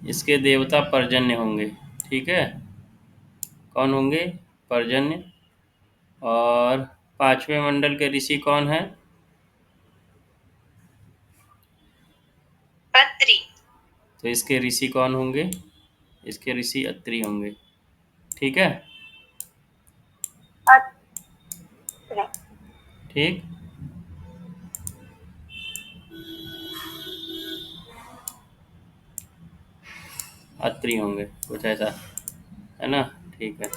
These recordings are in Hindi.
इसके देवता पर्जन्य होंगे। ठीक है, कौन होंगे? पर्जन्य। और पांचवें मंडल के ऋषि कौन है? अत्रि। तो इसके ऋषि कौन होंगे? इसके ऋषि अत्रि होंगे। ठीक है, अत्रि। ठीक। अत्रि होंगे, कुछ ऐसा है ना। ठीक है,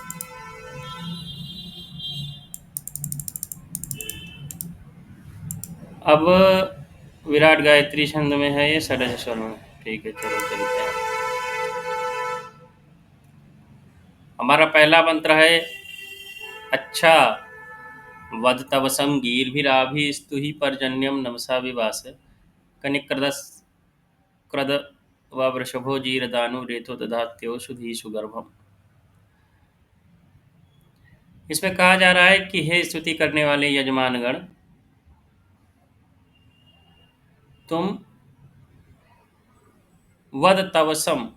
अब विराट गायत्री छंद में है ये, षडज स्वर में। ठीक है, चलो चलते हैं। हमारा पहला मंत्र है अच्छा। वद तवसम गीर्भिराभि स्तुहि पर्जन्यम नमसा विवास कनिक्रदस क्रद व वृषभो जीरदानु रेतो दधात्यो सुधी सुगर्भम। इसमें कहा जा रहा है कि हे स्तुति करने वाले यजमानगण, तुम वद तवसम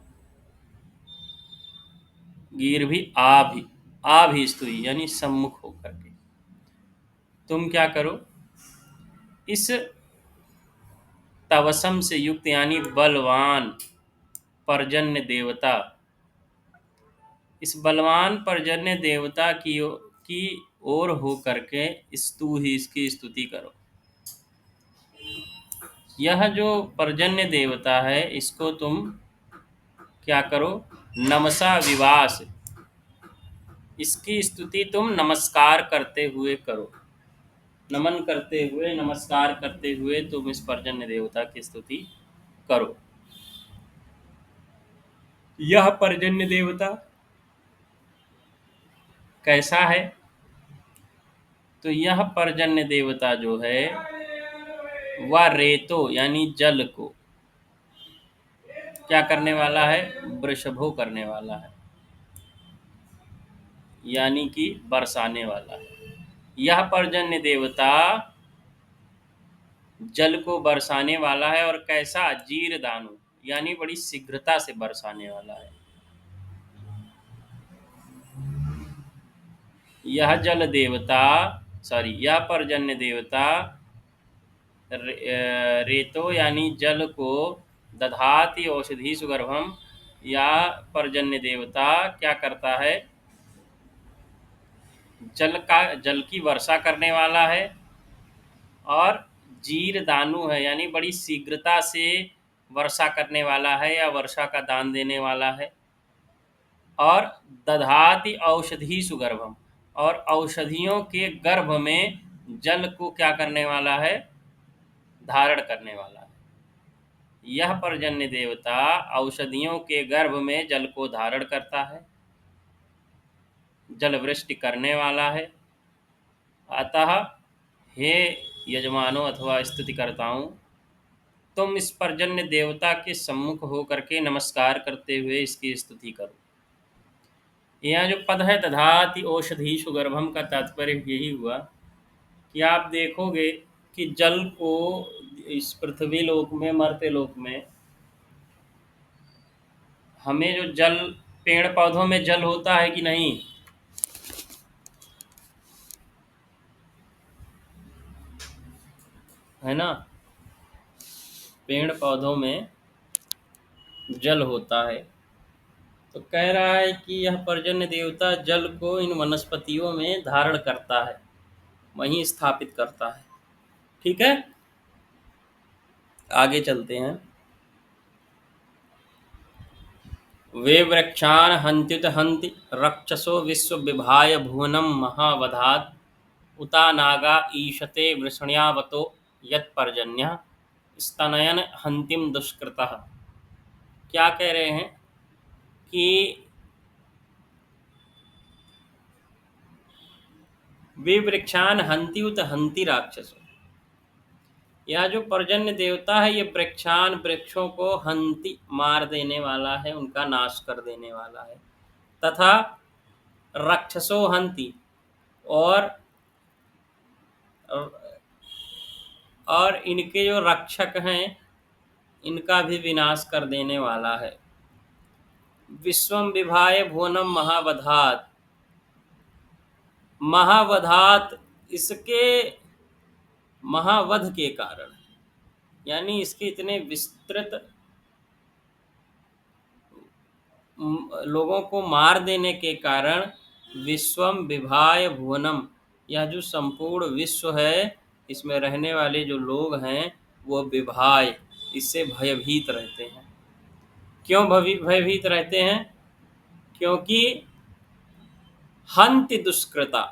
गीर्भि आभि स्तुति यानी सम्मुख होकर के तुम क्या करो, इस तवसम से युक्त यानी बलवान पर्जन्य देवता, इस बलवान पर्जन्य देवता की ओर हो करके स्तु ही इसकी स्तुति करो। यह जो पर्जन्य देवता है इसको तुम क्या करो, नमसा विवास, इसकी स्तुति तुम नमस्कार करते हुए करो। नमन करते हुए, नमस्कार करते हुए तुम इस पर्जन्य देवता की स्तुति करो। यह पर्जन्य देवता कैसा है? तो यह पर्जन्य देवता जो है वह रेतो यानी जल को क्या करने वाला है? वृषभो करने वाला है, यानी कि बरसाने वाला है। यह पर्जन्य देवता जल को बरसाने वाला है, और कैसा? जीर दानु यानी बड़ी शीघ्रता से बरसाने वाला है। यह जल देवता यह पर्जन्य देवता रेतो यानी जल को, दधाति औषधि सुगर्भम, या पर्जन्य देवता क्या करता है? जल की वर्षा करने वाला है, और जीर दानु है यानी बड़ी शीघ्रता से वर्षा करने वाला है या वर्षा का दान देने वाला है। और दधाति औषधि सुगर्भम, और औषधियों के गर्भ में जल को क्या करने वाला है? धारण करने वाला है। यह पर्जन्य देवता औषधियों के गर्भ में जल को धारण करता है, जल वृष्टि करने वाला है। अतः हे यजमानों अथवा स्तुतिकर्ताओं, तुम इस पर्जन्य देवता के सम्मुख होकर के नमस्कार करते हुए इसकी स्तुति करो। यह जो पद है दधाति औषधीषु गर्भम का तात्पर्य यही हुआ कि आप देखोगे कि जल को इस पृथ्वी लोक में, मर्त्य लोक में, हमें जो जल, पेड़ पौधों में जल होता है कि नहीं? है ना, पेड़ पौधों में जल होता है। तो कह रहा है कि यह पर्जन्य देवता जल को इन वनस्पतियों में धारण करता है, वहीं स्थापित करता है। ठीक है, आगे चलते हैं। वे वृक्षान हन्त्युत हन्ति रक्षसो विश्व विभाय भुवनम महावधात उता नागा ईशते वृषण्यावतो यत्पर्जन्यः स्तनयन हन्तिम दुष्कृतः। क्या कह रहे हैं कि वे वृक्षान हन्त्युत हन्ति राक्षसो, यह जो पर्जन्य देवता है ये वृक्षान, वृक्षों को, हन्ति मार देने वाला है, उनका नाश कर देने वाला है। तथा रक्षसो हन्ति, और इनके जो रक्षक हैं इनका भी विनाश कर देने वाला है। विश्वम विभाय भुवनम महावधात। महावधात इसके महावध के कारण, यानी इसके इतने विस्तृत लोगों को मार देने के कारण, विश्वम विभाय भुवनम, यह जो संपूर्ण विश्व है इसमें रहने वाले जो लोग हैं वो विभाय, इससे भयभीत रहते हैं। क्यों भयभीत रहते हैं? क्योंकि हंति दुष्कृता।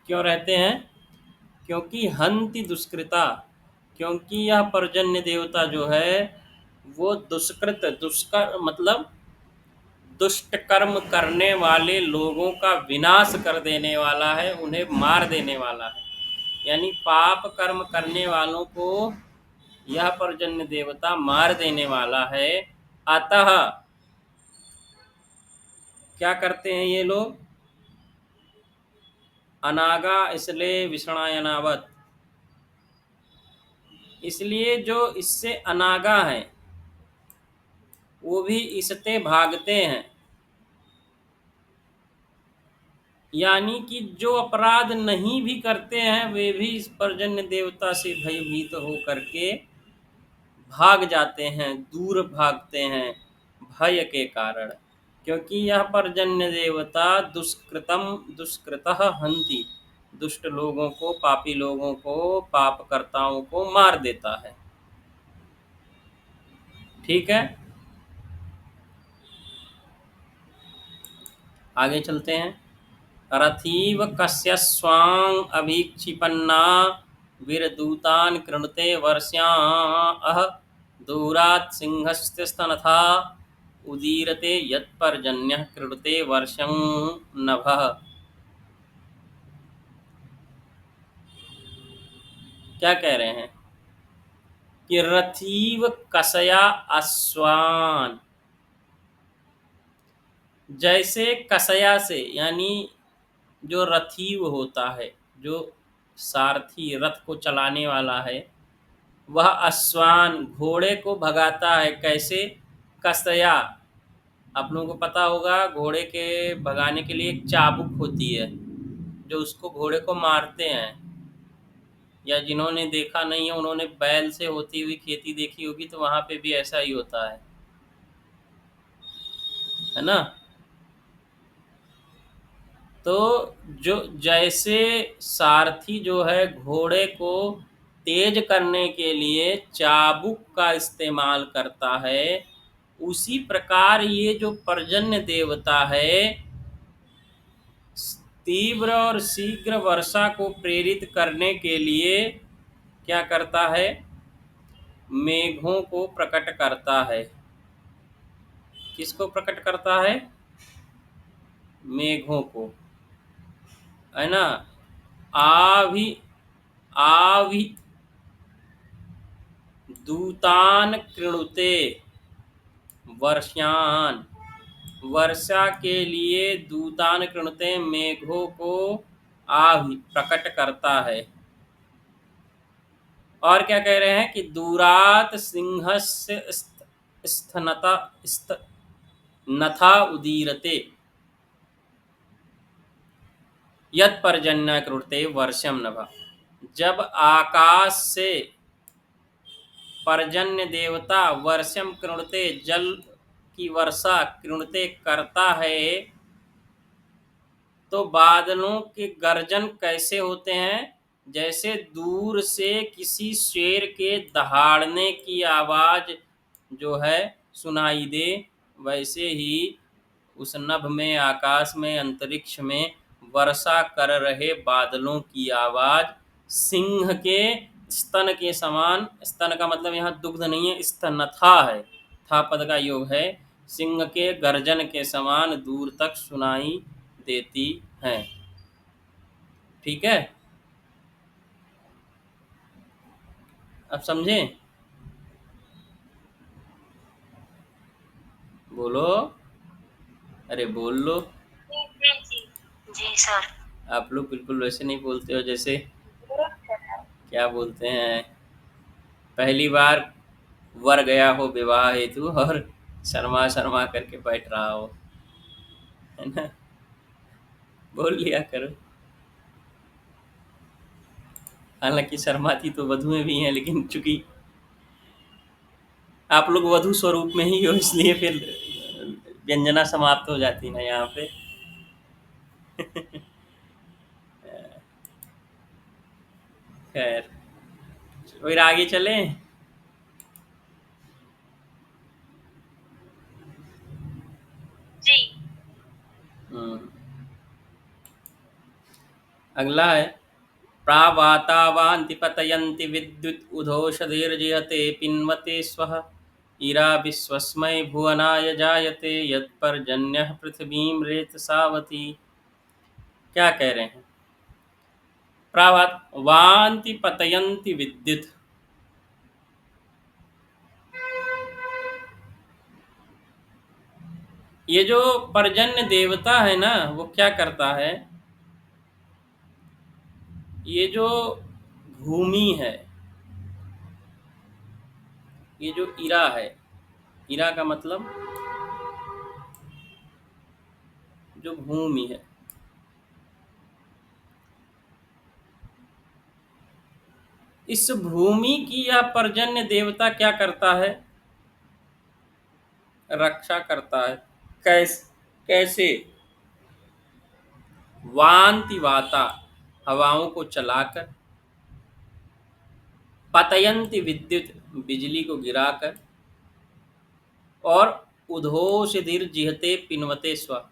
क्यों रहते हैं? क्योंकि हंति दुष्कृता, क्योंकि यह पर्जन्य देवता जो है वो दुष्कृत, दुष्कर मतलब दुष्ट कर्म करने वाले लोगों का विनाश कर देने वाला है, उन्हें मार देने वाला है। यानी पाप कर्म करने वालों को यह पर्जन्य देवता मार देने वाला है। अतः क्या करते हैं ये लोग? अनागा इसलिए विषणायनावत, इसलिए जो इससे अनागा हैं वो भी इससे भागते हैं। यानी कि जो अपराध नहीं भी करते हैं वे भी इस पर्जन्य देवता से भयभीत हो करके भाग जाते हैं, दूर भागते हैं भय के कारण। क्योंकि यह पर्जन्य देवता दुष्कृतः हंति, दुष्ट लोगों को, पापी लोगों को, पापकर्ताओं को मार देता है। ठीक है, आगे चलते हैं। रथीव कस्य स्वांग अभीक्षिपन्ना वीरदूतान कृणुते वर्ष्याः दूरात् सिंहस्य स्तनथा उदीरते यत्पर्जन्यः कृणुते वर्षं नभः। क्या कह रहे हैं कि रथीव कसया अश्वान, जैसे कसया से, यानी जो रथीव होता है, जो सारथी रथ को चलाने वाला है, वह अश्वान घोड़े को भगाता है। कैसे? कसया, आप लोगों को पता होगा घोड़े के भगाने के लिए एक चाबुक होती है जो उसको घोड़े को मारते हैं, या जिन्होंने देखा नहीं है उन्होंने बैल से होती हुई खेती देखी होगी, तो वहाँ पे भी ऐसा ही होता है ना। तो जो जैसे सारथी जो है घोड़े को तेज करने के लिए चाबुक का इस्तेमाल करता है, उसी प्रकार ये जो पर्जन्य देवता है तीव्र और शीघ्र वर्षा को प्रेरित करने के लिए क्या करता है? मेघों को प्रकट करता है। किसको प्रकट करता है? मेघों को, है ना। आभि आभि दूतान कृणुते वर्ष्यान, वर्षा के लिए दूतान कृणुते मेघों को आभि प्रकट करता है। और क्या कह रहे हैं कि दूरात सिंहस्य स्तनता नथा उदीरते यत पर्जन्य कृते वर्षम नभा। जब आकाश से पर्जन्य देवता वर्षम कृणते, जल की वर्षा कृणते करता है, तो बादलों के गर्जन कैसे होते हैं? जैसे दूर से किसी शेर के दहाड़ने की आवाज जो है सुनाई दे, वैसे ही उस नभ में, आकाश में, अंतरिक्ष में वर्षा कर रहे बादलों की आवाज सिंह के स्तन के समान, स्तन का मतलब यहाँ दुग्ध नहीं है, स्तनथा है, था पद का योग है, सिंह के गर्जन के समान दूर तक सुनाई देती हैं। ठीक है, अब समझे? बोलो, अरे बोल लो। जी सर। आप लोग बिल्कुल वैसे नहीं बोलते हो जैसे क्या बोलते हैं, पहली बार वर गया हो विवाह हेतु और शर्मा शर्मा करके बैठ रहा हो, है ना? बोल लिया करो। हालांकि शर्माती तो वधुएं भी हैं, लेकिन चूंकि आप लोग वधु स्वरूप में ही हो, इसलिए फिर व्यंजना समाप्त हो जाती ना यहाँ पे। खैर, फिर आगे चलें। जी। हम्म, अगला है, प्रावातावान्ति पतयन्ति विद्युत् उधोषधीर्जिहते पिन्वते स्वः ईरा विश्वस्मै भुवनाय जायते यत्पर्जन्यः पृथिवीं रेतसावती। क्या कह रहे हैं? प्रावात वान्ति पतयन्ति विद्युत, ये जो पर्जन्य देवता है ना, वो क्या करता है, ये जो भूमि है, ये जो इरा है, इरा का मतलब जो भूमि है, इस भूमि की यह पर्जन्य देवता क्या करता है? रक्षा करता है। कैसे? वांति वाता, हवाओं को चलाकर, पतयंती विद्युत, बिजली को गिराकर, और उधोषधिर जिहते पिन्वते स्व,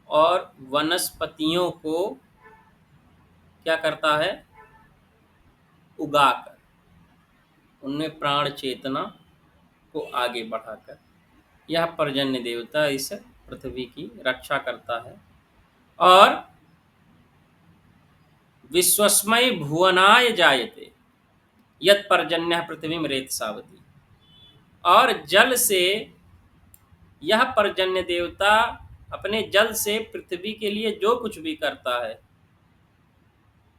और वनस्पतियों को क्या करता है? उगाकर, उनमें प्राण चेतना को आगे बढ़ाकर। यह पर्जन्य देवता इस पृथ्वी की रक्षा करता है। और विश्वस्मय भुवनाय जायते यत पर्जन्य पृथ्वी में रेत सावती, और जल से यह पर्जन्य देवता अपने जल से पृथ्वी के लिए जो कुछ भी करता है,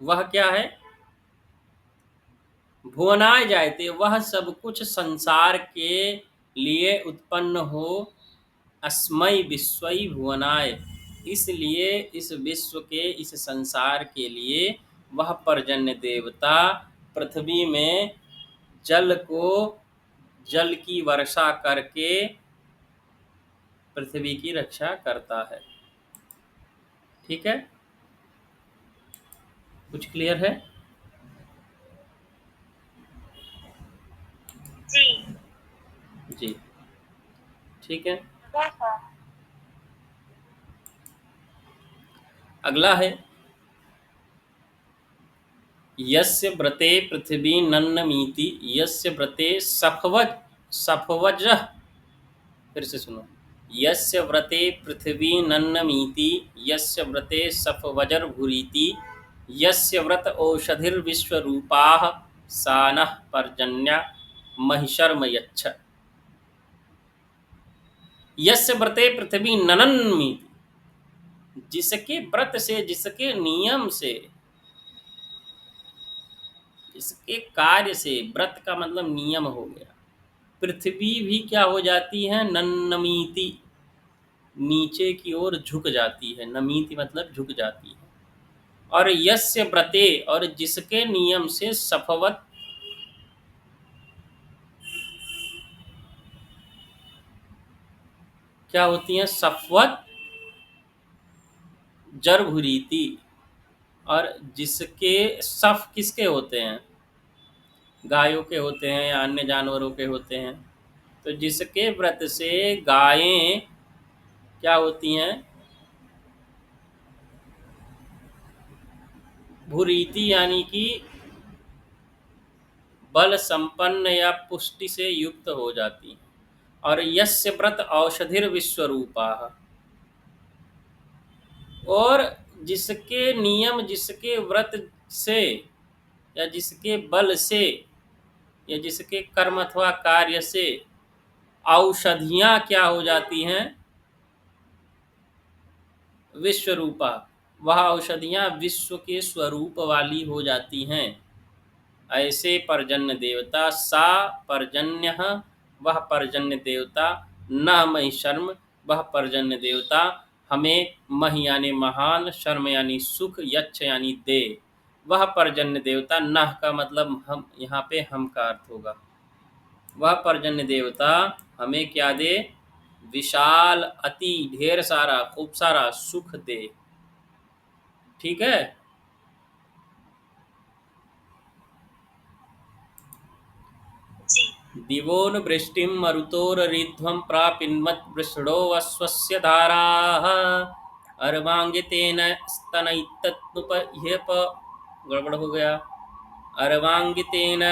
वह क्या है? भुवनाय जायते, वह सब कुछ संसार के लिए उत्पन्न हो। अस्मय विश्वई भुवनाय, इसलिए इस विश्व के, इस संसार के लिए वह पर्जन्य देवता पृथ्वी में जल की वर्षा करके पृथ्वी की रक्षा करता है। ठीक है, कुछ क्लियर है? जी। जी, ठीक है। Yes sir. अगला है, यस्य व्रते पृथ्वी नन्नमीति यस्य व्रते सफवजः, फिर से सुनो, यस्य व्रते पृथ्वी नन्नमीति यस्य व्रते सफवजर्भुरीति यस्य व्रत औषधिर्विश्वरूपाः सा नः पर्जन्या महिषर्म यच्छ। यस्य व्रते पृथ्वी ननन्मीति, जिसके व्रत से, जिसके नियम से, जिसके कार्य से, व्रत का मतलब नियम हो गया, पृथ्वी भी क्या हो जाती है? नन्नमीति, नीचे की ओर झुक जाती है। नमीति मतलब झुक जाती है। और यस्य व्रते, और जिसके नियम से सफवत, क्या होती हैं? सफवत जरभुरीति, और जिसके सफ किसके होते हैं? गायों के होते हैं या अन्य जानवरों के होते हैं। तो जिसके व्रत से गायें क्या होती हैं? भुरीति, यानी कि बल संपन्न या पुष्टि से युक्त हो जाती हैं। और यस्य व्रत औषधिर विश्वरूपा, और जिसके नियम, जिसके व्रत से, या जिसके बल से, या जिसके कर्म अथवा कार्य से औषधियाँ क्या हो जाती हैं? विश्वरूपा, वह औषधियाँ विश्व के स्वरूप वाली हो जाती हैं। ऐसे पर्जन्य देवता, सा पर्जन्य, वह पर्जन्य देवता, न मही शर्म, वह पर्जन्य देवता हमें मह यानी महान, शर्म यानी सुख, यच्छ यानी दे। वह पर्जन्य देवता, नह का मतलब हम, यहाँ पे हम का अर्थ होगा। वह पर्जन्य देवता हमें क्या दे? विशाल, अति, ढेर सारा, खूब सारा सुख दे। ठीक है। जी। दिवोन वृष्टिम मरुतोररिध्वं प्रापिन्मद्वृषणो वस्वस्य धाराः अर्वांगितेन स्तनयितत्नुपह्यप। गड़बड़ हो गया। अर्वांगितेन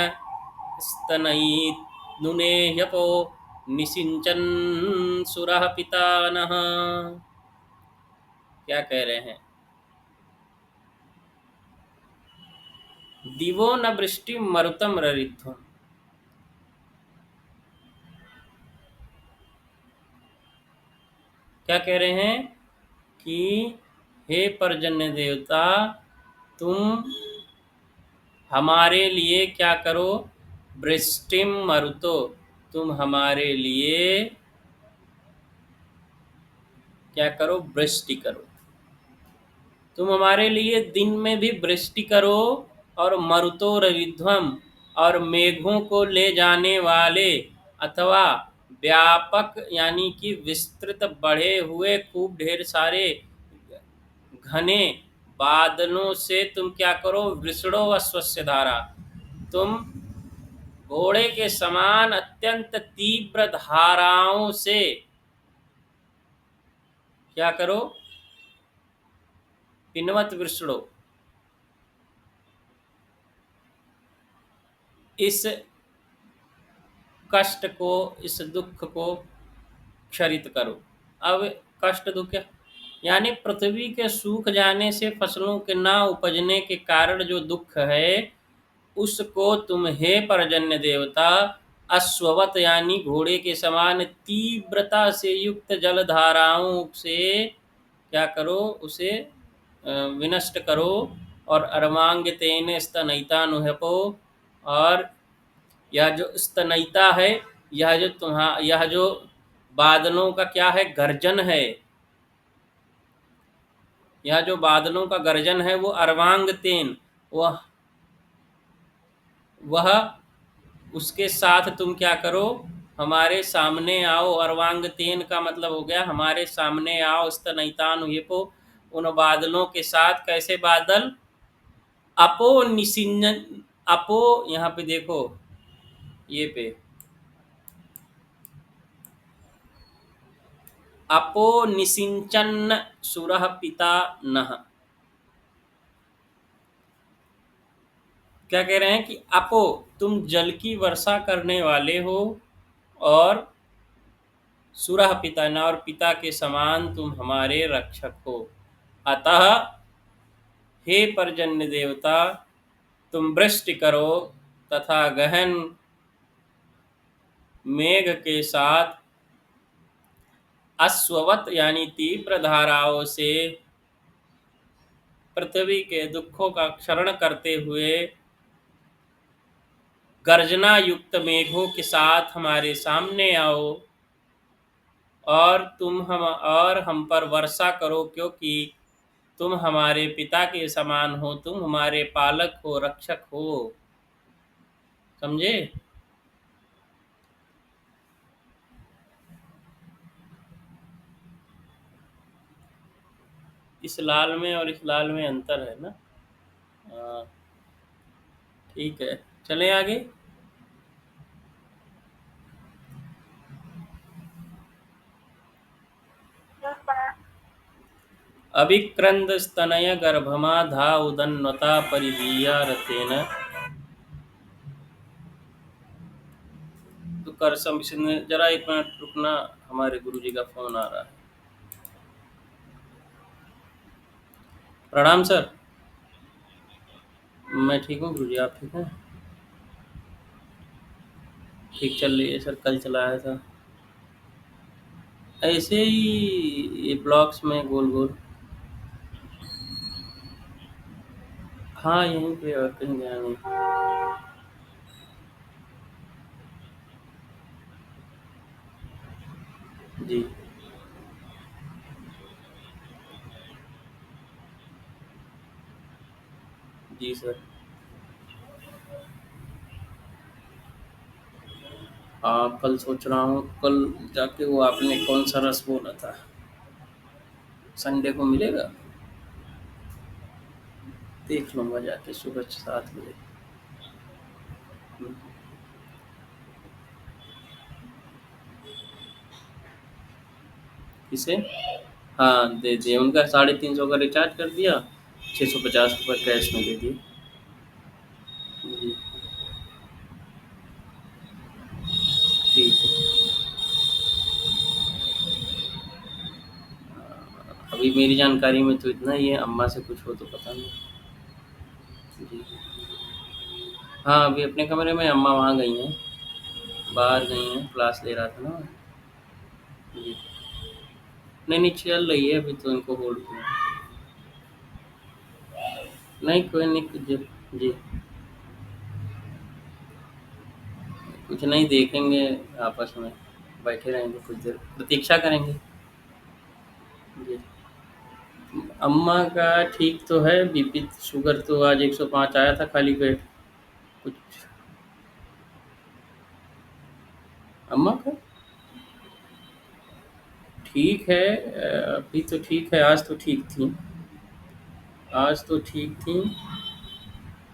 स्तनयिनुनेह्यपो निसिंचन सुरः पितानः। क्या कह रहे हैं? दिवो न वृष्टि मरुतम ररिध्वम। क्या कह रहे हैं कि हे पर्जन्य देवता, तुम हमारे लिए क्या करो? वृष्टिम मरुतो, तुम हमारे लिए क्या करो? वृष्टि करो। तुम हमारे लिए दिन में भी वृष्टि करो, और मरुतो रविध्वम, और मेघों को ले जाने वाले अथवा व्यापक यानी कि विस्तृत बढ़े हुए खूब ढेर सारे घने बादलों से तुम क्या करो? वृषणो अश्वस्य धारा, तुम घोड़े के समान अत्यंत तीव्र धाराओं से क्या करो? पिनवत वृषणो, इस कष्ट को, इस दुख को क्षरित करो। अब कष्ट दुख यानी पृथ्वी के सूख जाने से फसलों के ना उपजने के कारण जो दुख है, उसको तुम हे पर्जन्य देवता अश्ववत यानी घोड़े के समान तीव्रता से युक्त जलधाराओं से क्या करो? उसे विनष्ट करो। और अर्वांग तेन स्तनयितानुहपो, और यह जो स्तनयिता है, यह जो बादलों का क्या है? गर्जन है। यह जो बादलों का गर्जन है वो अर्वांग तेन, वह उसके साथ तुम क्या करो? हमारे सामने आओ। अर्वांग तेन का मतलब हो गया हमारे सामने आओ। स्तनयितानुहिपो, उन बादलों के साथ। कैसे बादल? अपो निसिंजन, अपो यहाँ पे देखो, ये पे अपो निसिंचन सुरः पिता नः। क्या कह रहे हैं कि अपो, तुम जल की वर्षा करने वाले हो, और सुरः पिता न, और पिता के समान तुम हमारे रक्षक हो। अतः हे पर्जन्य देवता, तुम वृष्टि करो तथा गहन मेघ के साथ अश्ववत यानी तीव्र धाराओं से पृथ्वी के दुखों का क्षरण करते हुए गर्जना युक्त मेघों के साथ हमारे सामने आओ, और हम पर वर्षा करो, क्योंकि तुम हमारे पिता के समान हो, तुम हमारे पालक हो, रक्षक हो। समझे? इस लाल में और इस लाल में अंतर है ना? हाँ, ठीक है, चलें आगे। अभिक्रंद स्तनय गर्भमा धा उदन्वता परिधीया रतेन। तो कर जरा एक मिनट रुकना, हमारे गुरुजी का फोन आ रहा है। प्रणाम सर। मैं ठीक हूँ गुरुजी, आप ठीक हैं? ठीक चल रही है सर, कल चलाया था ऐसे ही, ये ब्लॉक्स में गोल गोल। हाँ, यहीं पे, और कहीं गया नहीं। जी। जी सर। हाँ, कल सोच रहा हूँ, कल जाके वो आपने कौन-सा रस बोला था? संडे को मिलेगा? देख लूँगा जाके सुबह 7 बजे। हुँ। किसे? हाँ, दे दिए। उनका 350 का रिचार्ज कर दिया, ₹650 कैश में दे दिए। जी, ठीक है। अभी मेरी जानकारी में तो इतना ही है, अम्मा से कुछ हो तो पता नहीं। जी। हाँ, अभी अपने कमरे में, अम्मा वहाँ गई हैं, बाहर गई हैं, क्लास ले रहा था ना मैं। जी। नहीं, नहीं चल रही है, अभी तो इनको होल्ड पे है। नहीं, कोई नहीं जी। जी, कुछ नहीं देखेंगे आपस में, बैठे रहेंगे कुछ देर, प्रतीक्षा करेंगे। जी। अम्मा का ठीक तो है, बीपी शुगर तो आज 105 आया था खाली पेट। कुछ अम्मा का ठीक है, अभी तो ठीक है, आज तो ठीक थी। आज तो ठीक थी।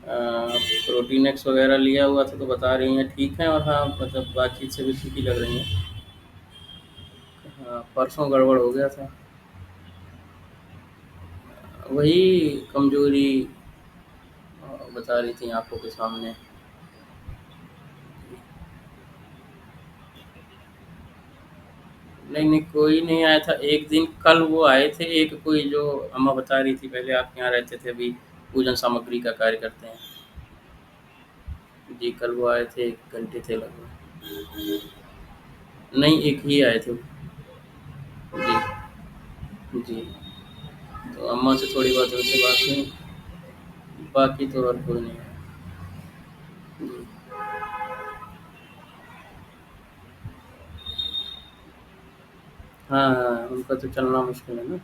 प्रोटीन एक्स वगैरह लिया हुआ था तो बता रही हैं ठीक है, और हाँ मतलब बातचीत से भी ठीक ही लग रही हैं। हाँ, परसों गड़बड़ हो गया था। वही कमजोरी बता रही थी आंखों के सामने। नहीं, नहीं कोई नहीं आया था एक दिन, कल वो आए थे, एक कोई जो अम्मा बता रही थी पहले आपके यहाँ रहते थे, अभी पूजन सामग्री का कार्य करते हैं। जी, कल वो आए थे, 1 घंटे थे लगभग। नहीं, एक ही आए थे वो। जी, जी। तो अम्मा से थोड़ी बहुत उनसे बात हुई, बाकी तो और कोई नहीं आया। जी। हाँ, हाँ, उनका तो चलना मुश्किल है ना।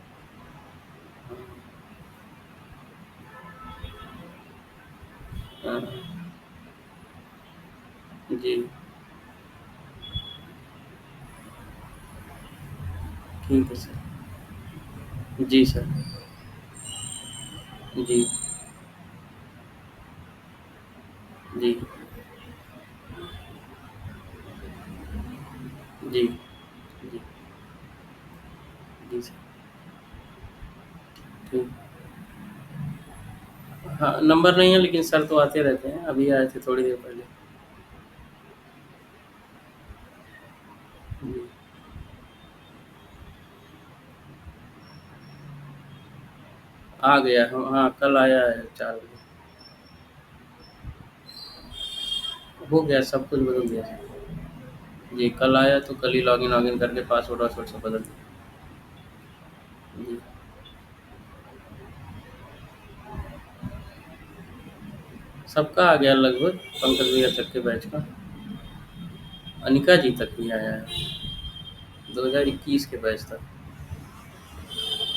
हाँ, जी, ठीक है सर। जी सर। जी, जी, जी, जी, जी सर। ठीक। हाँ, नंबर नहीं है लेकिन सर तो आते रहते हैं, अभी आए थे थोड़ी देर पहले। जी। आ गया, हाँ, हाँ, कल आया है 4 बजे। हो गया, सब कुछ बदल दिया सर। जी, कल आया तो कल ही लॉगिन वॉगिन करके पासवर्ड वासवर्ड सब बदल दिया। जी। सबका आ गया लगभग, पंकज भैया तक के बैच का। अनिका जी तक भी आया है, 2021 के बैच तक।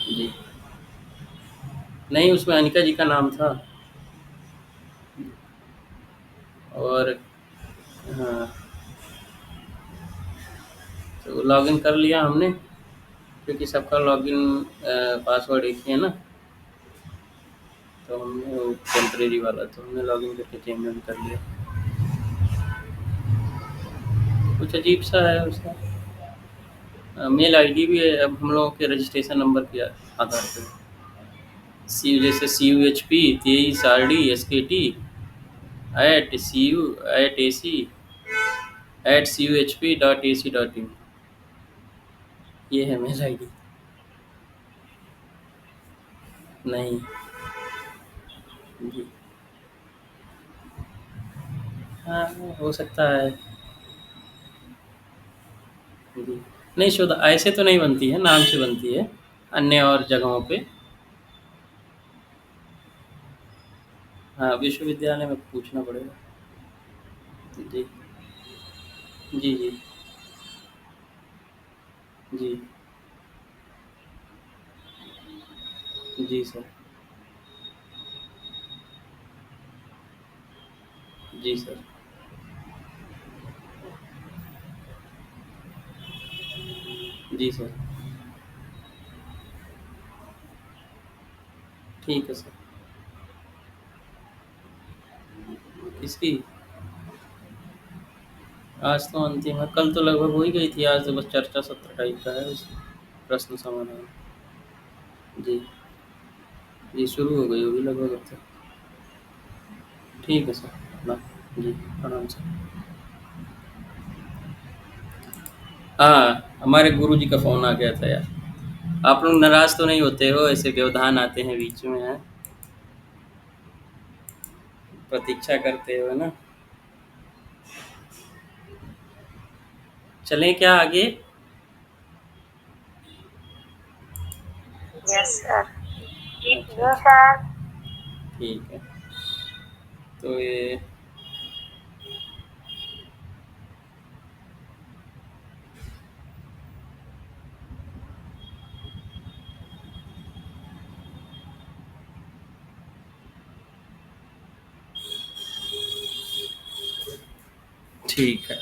जी। नहीं, उसमें अनिका जी का नाम था। और हाँ, तो लॉगिन कर लिया हमने, क्योंकि सबका लॉगिन पासवर्ड एक ही है ना, तो हमने वो टेम्परेरी वाला तो हमने लॉगिन करके चेंज वेंज कर लिया। कुछ अजीब सा है उसका। मेल आईडी भी है अब हम लोगों के रजिस्ट्रेशन नंबर के आधार पे। सी जैसे CUHP 23RD SKT@CU@AC.CUHP.AC.in, ये है मेल आईडी। नहीं। जी। हाँ, हो सकता है। जी। नहीं, शुद्ध ऐसे तो नहीं बनती है, नाम से बनती है, अन्य और जगहों पे। हाँ, विश्वविद्यालय में पूछना पड़ेगा। जी। जी, जी। जी। जी सर। जी सर। जी सर। ठीक है सर। किसकी? आज तो अंतिम है, कल तो लगभग हो ही गई थी, आज तो बस चर्चा सत्र टाइप का है बस, प्रश्न समाधान। जी। जी, शुरू हो गई होगी लगभग अब तक। ठीक है सर। ना। जी, प्रणाम सर। हाँ, हमारे गुरुजी का फ़ोन आ गया था यार। आप लोग नाराज़ तो नहीं होते हो? ऐसे व्यवधान आते हैं बीच में, हैं? प्रतीक्षा करते हो, है ना? चलें क्या आगे? Yes sir. अच्छा, जी सर। ठीक है। तो ये ठीक है।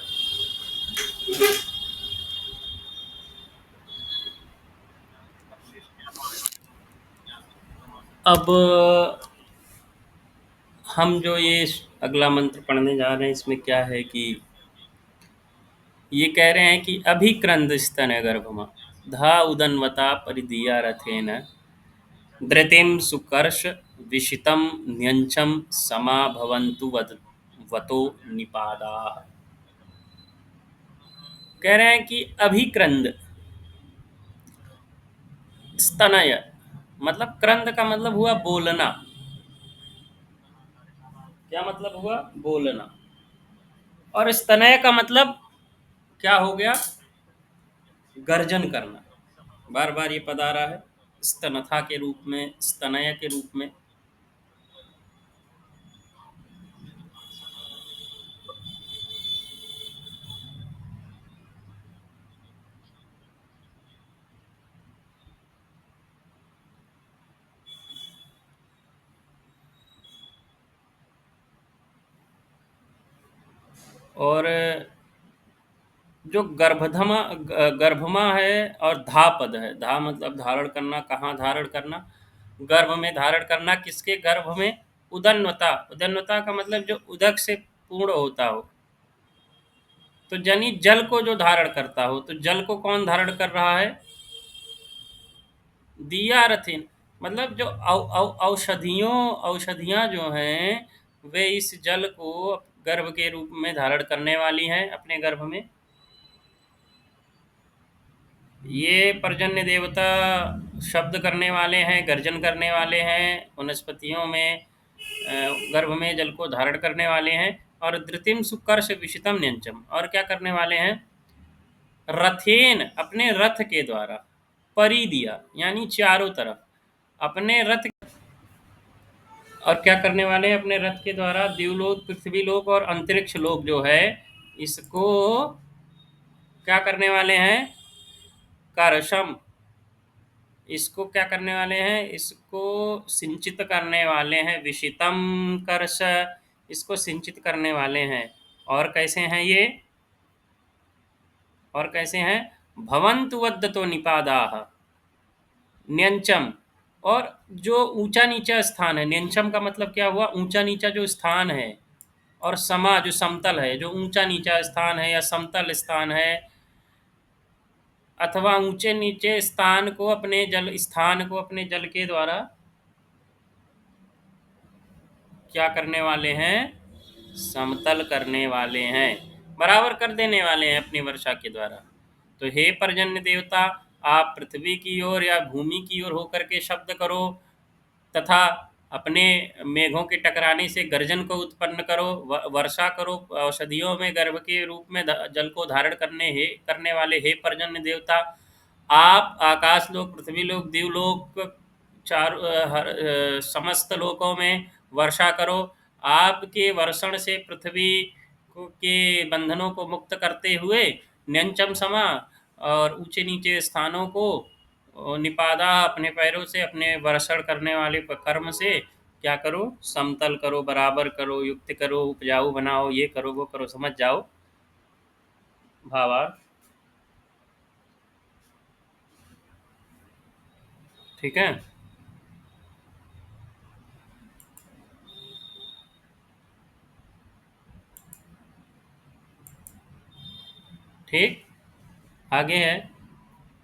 अब हम जो ये अगला मंत्र पढ़ने जा रहे हैं, इसमें क्या है कि ये कह रहे हैं कि अभिक्रंद स्तन गर्भमा धा उदन्वता परिदीया रथेन धृतिं सुकर्ष विशितं न्यंचम समा भवन्तु वतो निपादाः। कह रहे हैं कि अभिक्रंद स्तनय, मतलब क्रंद का मतलब हुआ बोलना। क्या मतलब हुआ? बोलना। और स्तनय का मतलब क्या हो गया? गर्जन करना। बार बार ये पद आ रहा है, स्तनथा के रूप में, स्तनय के रूप में। और जो गर्भमा है, और धा पद है। धा मतलब धारण करना, कहाँ धारण करना? गर्भ में धारण करना। किसके गर्भ में? उदन्वता। उदन्वता का मतलब जो उदक से पूर्ण होता हो। तो जनी जल को जो धारण करता हो, तो जल को कौन धारण कर रहा है? दिया रथिन। मतलब जो औषधियाँ जो हैं, वे इस जल को गर्भ के रूप में धारण करने वाली हैं अपने गर्भ में। ये पर्जन्य देवता शब्द करने वाले हैं, गर्जन करने वाले हैं, वनस्पतियों में गर्भ में जल को धारण करने वाले हैं। और धृतिम सुकर्ष विशितम न्यंचम, और क्या करने वाले हैं? रथेन, अपने रथ के द्वारा, परी दिया यानी चारों तरफ अपने रथ। और क्या करने वाले हैं? अपने रथ के द्वारा देवलोक, पृथ्वी लोक और अंतरिक्ष लोक जो है, इसको क्या करने वाले हैं? कर्षम, इसको क्या करने वाले हैं? इसको सिंचित करने वाले हैं। विशितम कर्ष, इसको सिंचित करने वाले हैं। और कैसे हैं ये? और कैसे हैं? भवन्तु वद्दतो निपादाः न्यंचम। और जो ऊंचा नीचा स्थान है, न्यंचम का मतलब क्या हुआ? ऊंचा नीचा जो स्थान है। और समा, जो समतल है, जो ऊंचा नीचा स्थान है या समतल स्थान है, अथवा ऊंचे नीचे स्थान को अपने जल के द्वारा क्या करने वाले हैं? समतल करने वाले हैं, बराबर कर देने वाले हैं अपनी वर्षा के द्वारा। तो हे पर्जन्य देवता, आप पृथ्वी की ओर या भूमि की ओर होकर के शब्द करो, तथा अपने मेघों के टकराने से गर्जन को उत्पन्न करो, वर्षा करो। औषधियों में गर्भ के रूप में जल को धारण करने वाले हे पर्जन्य देवता, आप आकाश लोक, पृथ्वी लोक, दिवलोक, समस्त लोकों में वर्षा करो। आपके वर्षण से पृथ्वी के बंधनों को मुक्त करते हुए न्यंचम समा, और ऊंचे नीचे स्थानों को निपादा, अपने पैरों से, अपने वर्षण करने वाले कर्म से क्या करो, समतल करो, बराबर करो, युक्त करो, उपजाऊ बनाओ, ये करो वो करो, समझ जाओ भावार्थ। ठीक है। ठीक, आगे है,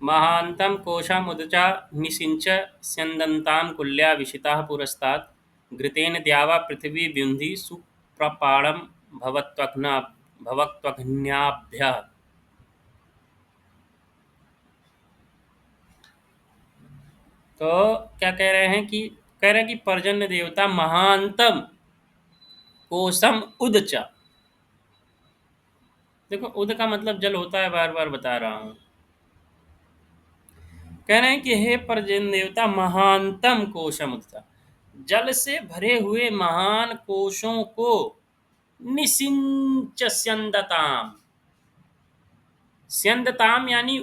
महान्तं कोशमुदचा निषिञ्च स्यन्दन्तां कुल्या विशिताः पुरस्तात् घृतेन द्यावा पृथिवी व्युन्धि सुप्रपाणं भवत्वघ्न्याभ्यः। तो क्या कह रहे हैं कि, कह रहे हैं कि पर्जन्य देवता महानतम कोशम उदचा, देखो उद का मतलब जल होता है, बार बार बता रहा हूं। कह रहे हैं कि हे पर्जन्य देवता, महानतम कोशम उदचा, जल से भरे हुए महान कोशों को निसिंच स्यंदताम, स्यंदताम यानी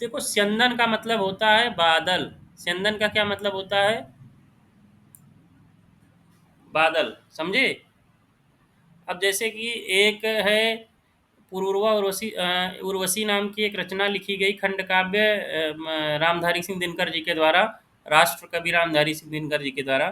देखो स्यंदन का मतलब होता है बादल, स्यंदन का क्या मतलब होता है, बादल, समझे। अब जैसे कि एक है पुरूरवा उर्वशी, उर्वशी नाम की एक रचना लिखी गई खंड काव्य रामधारी सिंह दिनकर जी के द्वारा, राष्ट्र कवि रामधारी सिंह दिनकर जी के द्वारा।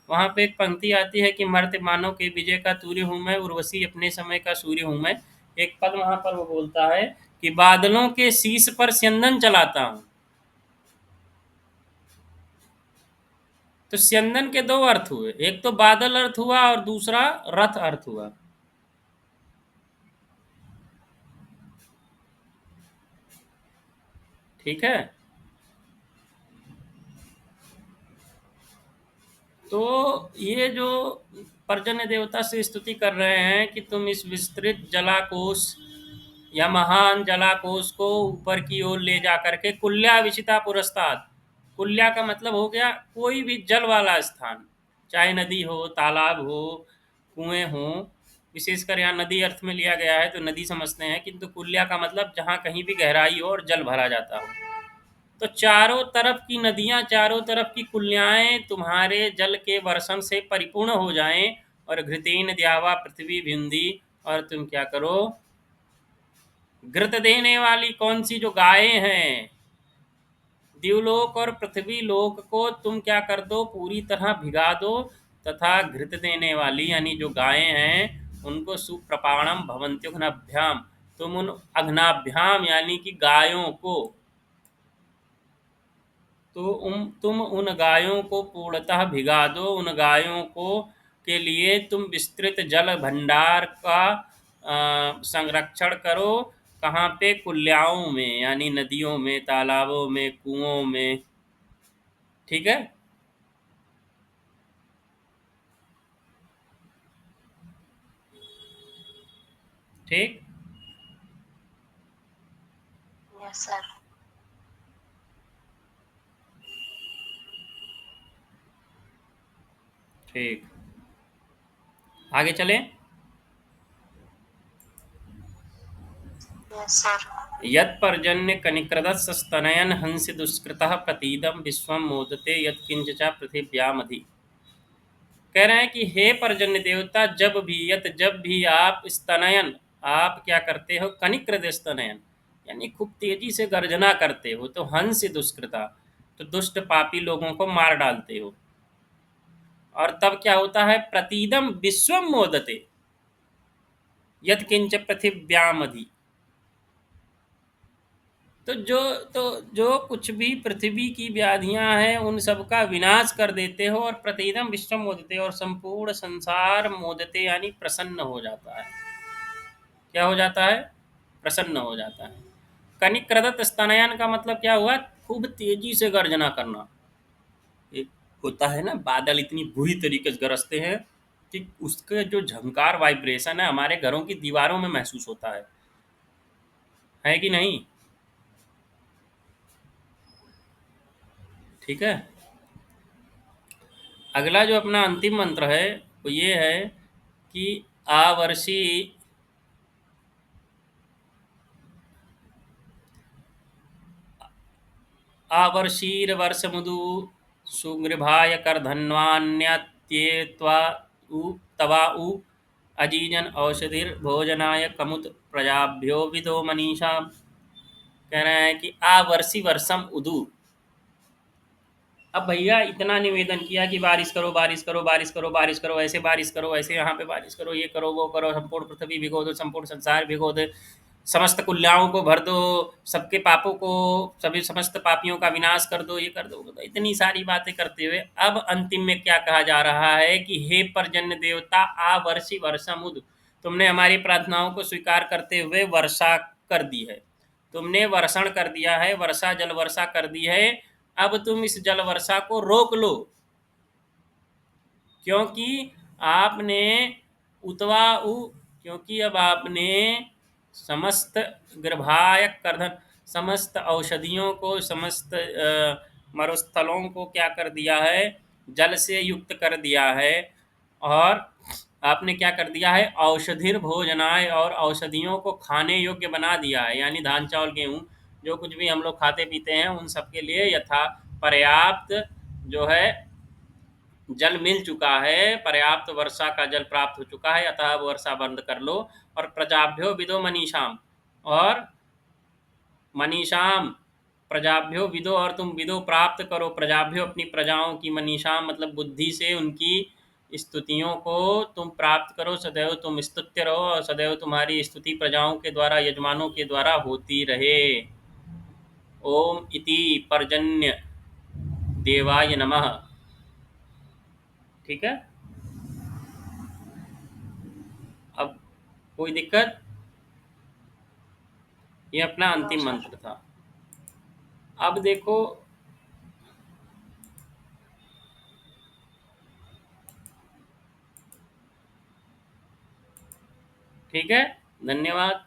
वहाँ पे एक पंक्ति आती है कि मर्त्य मानव के विजय का तूर्य हूँ मैं, उर्वशी अपने समय का सूर्य हूँ मैं। एक पद वहाँ पर वो बोलता है कि बादलों के शीश पर स्यंदन चलाता हूँ। तो स्यंदन के दो अर्थ हुए, एक तो बादल अर्थ हुआ और दूसरा रथ अर्थ हुआ। ठीक है। तो ये जो पर्जन्य देवता से स्तुति कर रहे हैं कि तुम इस विस्तृत जलाकोश या महान जलाकोश को ऊपर की ओर ले जा करके कुल्या विशिता पुरस्ताद, कुल्या का मतलब हो गया कोई भी जल वाला स्थान, चाहे नदी हो, तालाब हो, कुएं हो, विशेषकर यहाँ नदी अर्थ में लिया गया है तो नदी समझते हैं, किंतु कुल्या का मतलब जहाँ कहीं भी गहराई हो और जल भरा जाता हो। तो चारों तरफ की नदियां, चारों तरफ की कुल्याएं तुम्हारे जल के वर्षण से परिपूर्ण हो जाएं, और घृतेन द्यावा पृथ्वी भिंदी, और तुम क्या करो, घृत देने वाली कौन सी जो गायें हैं, दिवलोक और पृथ्वी लोक को तुम क्या कर दो, पूरी तरह भिगा दो, तथा घृत देने वाली यानी जो गायें हैं उनको सुप्रपाणम भवंत्युघ्नभ्याम, तुम उन अघ्नाभ्याम यानी कि गायों को, तो तुम उन गायों को पूर्णतः भिगा दो, उन गायों को के लिए तुम विस्तृत जल भंडार का संरक्षण करो। कहाँ पे, कुल्याओं में यानी नदियों में, तालाबों में, कुओं में। ठीक है। ठीक। Yes sir. ठीक, आगे चलें। Yes sir. यत्पर्जन्य कनिक्रदस्तनयन हंसि दुष्कृतः प्रतीदम विश्वम मोदते यत्किंच च पृथिव्यामधि। कह रहे हैं कि हे पर्जन्य देवता, जब भी, यत जब भी आप स्तनयन, आप क्या करते हो, कनिकृत स्तनयन यानी खूब तेजी से गर्जना करते हो, तो हंस दुष्कृता, तो दुष्ट पापी लोगों को मार डालते हो। और तब क्या होता है, प्रतीदम विश्वम मोदते यत्किंच पृथिव्यामधि, तो जो कुछ भी पृथ्वी की व्याधियां हैं उन सब का विनाश कर देते हो, और प्रतिदम विश्व मोदते, और संपूर्ण संसार मोदते यानी प्रसन्न हो जाता है। क्या हो जाता है, प्रसन्न हो जाता है। कनिक्रदत स्तनयन का मतलब क्या हुआ, खूब तेजी से गर्जना करना। एक होता है ना, बादल इतनी बुरी तरीके से गरजते हैं कि उसके जो झंकार वाइब्रेशन है हमारे घरों की दीवारों में महसूस होता है कि नहीं। ठीक है। अगला जो अपना अंतिम मंत्र है वो ये है कि आवर्षी आवर्षीर्वर्षमुदु सुगृभाय करधन्वान्यत्येत्वा उ तवा उ अजीजन औषधिर्भोजनाय कमुत प्रजाभ्यो विदो मनीषा। कह रहे हैं कि आवर्षि वर्षम उदु। अब भैया इतना निवेदन किया कि बारिश करो बारिश करो बारिश करो बारिश करो, ऐसे बारिश करो, ऐसे यहाँ पे बारिश करो, ये करो वो करो, संपूर्ण पृथ्वी भिगो दो, संपूर्ण संसार भिगो दो, समस्त कुल्याओं को भर दो, सबके पापों को, सभी समस्त पापियों का विनाश कर दो, ये कर दो, तो इतनी सारी बातें करते हुए अब अंतिम में क्या कहा जा रहा है कि हे पर्जन्य देवता आ वर्षि वर्षमुद, तुमने हमारी प्रार्थनाओं को स्वीकार करते हुए वर्षा कर दी है, तुमने वर्षण कर दिया है, वर्षा जल वर्षा कर दी है, अब तुम इस जल वर्षा को रोक लो, क्योंकि आपने उतवा उ, क्योंकि अब आपने समस्त गर्भाय कर्धन, समस्त औषधियों को, समस्त मरुस्थलों को क्या कर दिया है, जल से युक्त कर दिया है, और आपने क्या कर दिया है, औषधिर भोजनाय, और औषधियों को खाने योग्य बना दिया है, यानी धान चावल गेहूँ जो कुछ भी हम लोग खाते पीते हैं उन सब के लिए यथा पर्याप्त जो है जल मिल चुका है, पर्याप्त वर्षा का जल प्राप्त हो चुका है, अतः वर्षा बंद कर लो। और प्रजाभ्यो विदो मनीषाम, और मनीषाम प्रजाभ्यो विदो, और तुम विदो प्राप्त करो, प्रजाभ्यो अपनी प्रजाओं की, मनीषाम मतलब बुद्धि से उनकी स्तुतियों को तुम प्राप्त करो, सदैव तुम स्तुत्य रहो, और सदैव तुम्हारी स्तुति प्रजाओं के द्वारा, यजमानों के द्वारा होती रहे। ओम इति पर्जन्य देवाय नमः। ठीक है, अब कोई दिक्कत? ये अपना नो अंतिम सर। मंत्र था। अब देखो, ठीक है, धन्यवाद।